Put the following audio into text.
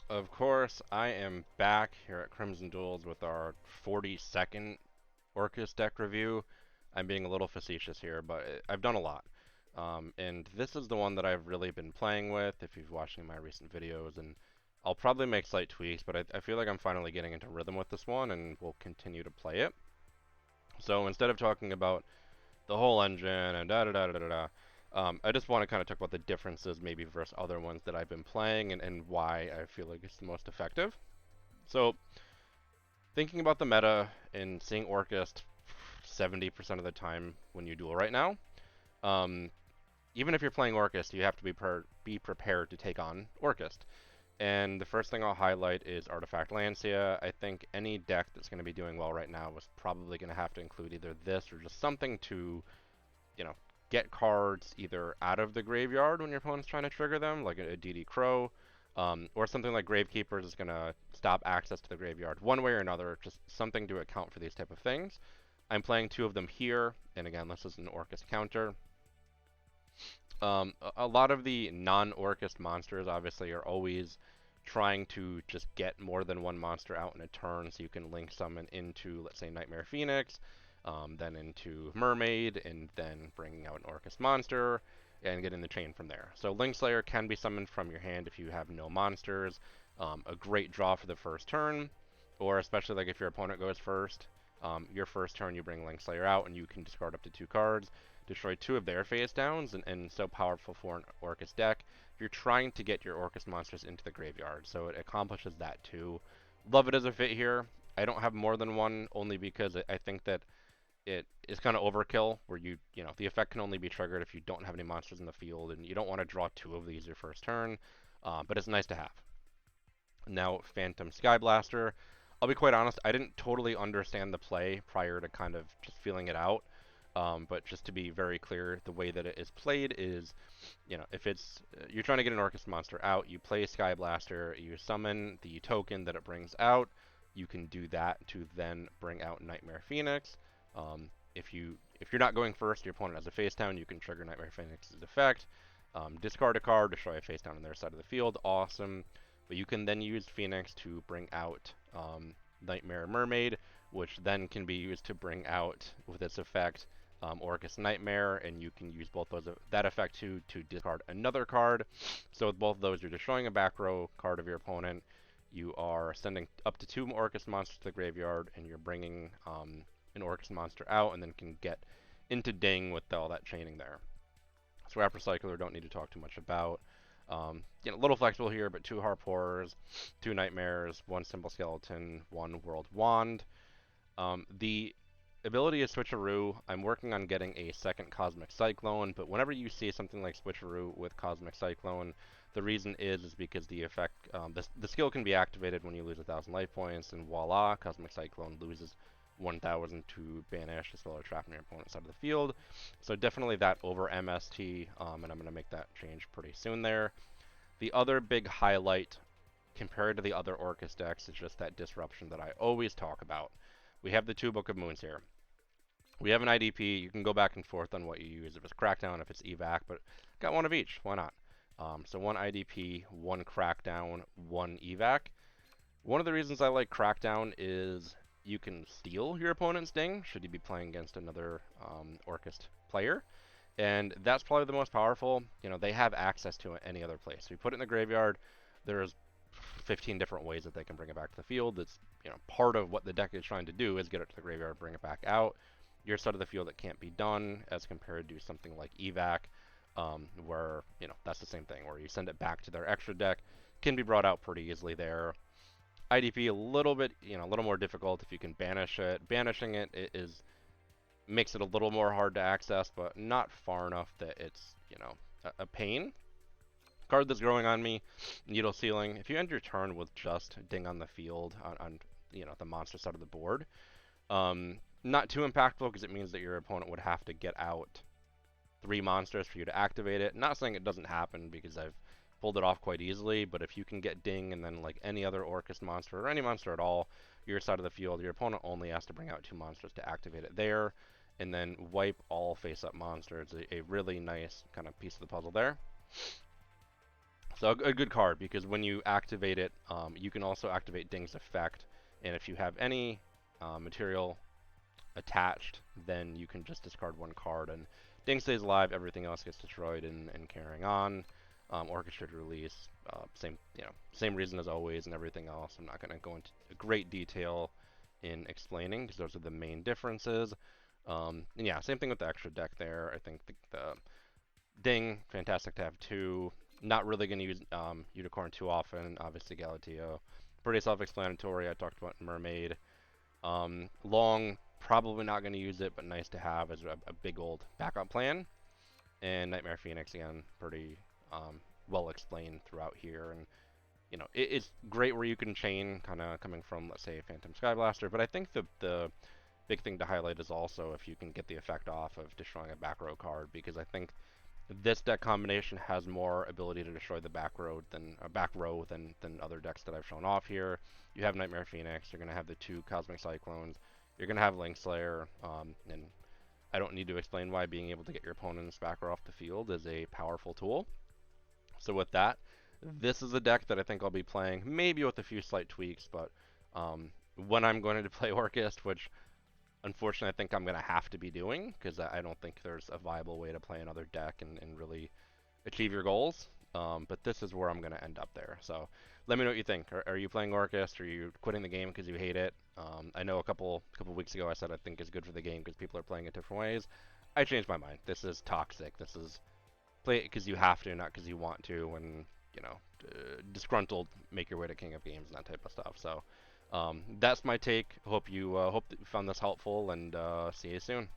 Of course, I am back here at Crimson Duels with our 42nd Orcust deck review. I'm being a little facetious here, but I've done a lot. And this is the one that I've really been playing with, if you've watched my recent videos, and I'll probably make slight tweaks, but I feel like I'm finally getting into rhythm with this one, and we'll continue to play it. So instead of talking about the whole engine and da-da-da-da-da-da, I just want to kind of talk about the differences maybe versus other ones that I've been playing and why I feel like it's the most effective. So, thinking about the meta and seeing Orcust 70% of the time when you duel right now, um, even if you're playing Orcust, you have to be prepared to take on Orcust. And the first thing I'll highlight is Artifact Lancia. I think any deck that's going to be doing well right now is probably going to have to include either this or just something to, you know, get cards either out of the graveyard when your opponent's trying to trigger them, like a DD Crow, or something like Gravekeepers is going to stop access to the graveyard one way or another, just something to account for these type of things. I'm playing two of them here, and again, this is an Orcust counter. A lot of the non-Orcust monsters obviously are always trying to just get more than one monster out in a turn, so you can link summon into, let's say, Nightmare Phoenix, then into Mermaid, and then bringing out an Orcust monster, and getting the chain from there. So Link Slayer can be summoned from your hand if you have no monsters. A great draw for the first turn, or especially like if your opponent goes first, your first turn you bring Link Slayer out, and you can discard up to 2 cards, destroy 2 of their face downs, and so powerful for an Orcust deck. You're trying to get your Orcust monsters into the graveyard, so it accomplishes that too. Love it as a fit here. I don't have more than one, only because I think that it is kind of overkill, where the effect can only be triggered if you don't have any monsters in the field, and you don't want to draw 2 of these your first turn, but it's nice to have. Now, Phantom Skyblaster. I'll be quite honest, I didn't totally understand the play prior to kind of just feeling it out. But just to be very clear, the way that it is played is, if it's you're trying to get an Orcust monster out, you play Skyblaster, you summon the token that it brings out. You can do that to then bring out Nightmare Phoenix. If you're not going first, your opponent has a face down, you can trigger Nightmare Phoenix's effect. Discard a card, destroy a face down on their side of the field. Awesome. But you can then use Phoenix to bring out Nightmare Mermaid, which then can be used to bring out, with its effect, Orcust Nightmare, and you can use both those that effect to discard another card. So with both of those, you're destroying a back row card of your opponent. You are sending up to 2 Orcust monsters to the graveyard, and you're bringing an Orcust monster out, and then can get into Ding with all that chaining there. Swap Recycler, don't need to talk too much about. A little flexible here, but 2 Harp Horrors, 2 Nightmares, 1 Simple Skeleton, 1 World Wand. The ability is Switcheroo. I'm working on getting a second Cosmic Cyclone, but whenever you see something like Switcheroo with Cosmic Cyclone, the reason is because the effect, the skill can be activated when you lose 1,000 life points, and voila, Cosmic Cyclone loses 1,000 to banish a spell or trap on your opponent's side of the field. So definitely that over MST, and I'm going to make that change pretty soon there. The other big highlight compared to the other Orcust decks is just that disruption that I always talk about. We have the 2 Book of Moons here. We have an IDP. You can go back and forth on what you use, if it's Crackdown, if it's Evac, but got one of each. Why not? So 1 IDP, 1 Crackdown, 1 Evac. One of the reasons I like Crackdown is you can steal your opponent's Ding, should you be playing against another Orcust player. And that's probably the most powerful. They have access to it any other place. So you put it in the graveyard, there's 15 different ways that they can bring it back to the field. It's, part of what the deck is trying to do is get it to the graveyard, bring it back out. Your side of the field, it can't be done, as compared to something like Evac, where, that's the same thing, where you send it back to their extra deck, can be brought out pretty easily there. IDP a little bit, a little more difficult if you can banish it. Banishing it makes it a little more hard to access, but not far enough that it's, a pain. Card that's growing on me, Needle Ceiling. If you end your turn with just Ding on the field on the monster side of the board, not too impactful because it means that your opponent would have to get out 3 monsters for you to activate it. Not saying it doesn't happen, because I've pulled it off quite easily, but if you can get Ding and then like any other Orcust monster or any monster at all, your side of the field, your opponent only has to bring out 2 monsters to activate it there, and then wipe all face-up monsters. A really nice kind of piece of the puzzle there. So a good card because when you activate it, you can also activate Ding's effect, and if you have any material attached, then you can just discard one card, and Ding stays alive. Everything else gets destroyed and carrying on. Orchestrated release, same reason as always, and everything else. I'm not going to go into great detail in explaining because those are the main differences. And yeah, same thing with the extra deck there. I think the Ding, fantastic to have two. Not really going to use Unicorn too often. Obviously, Galateo. Pretty self-explanatory. I talked about Mermaid. Long, probably not going to use it, but nice to have as a big old backup plan. And Nightmare Phoenix, again, pretty well explained throughout here. And, it's great where you can chain, kind of coming from, let's say, Phantom Skyblaster. But I think the big thing to highlight is also if you can get the effect off of destroying a back row card, because I think this deck combination has more ability to destroy the back row than other decks that I've shown off here. You have Nightmare Phoenix. You're going to have the two Cosmic Cyclones. You're going to have Link Slayer. And I don't need to explain why being able to get your opponent's back row off the field is a powerful tool. So with that, this is a deck that I think I'll be playing, maybe with a few slight tweaks, but when I'm going to play Orcust, which unfortunately, I think I'm going to have to be doing because I don't think there's a viable way to play another deck and really achieve your goals. But this is where I'm going to end up there. So let me know what you think. Are you playing Orcust? Are you quitting the game because you hate it? I know a couple weeks ago I said I think it's good for the game because people are playing it different ways. I changed my mind. This is toxic. This is play it because you have to, not because you want to. And disgruntled, make your way to King of Games and that type of stuff. So that's my take. Hope you found this helpful, and see you soon.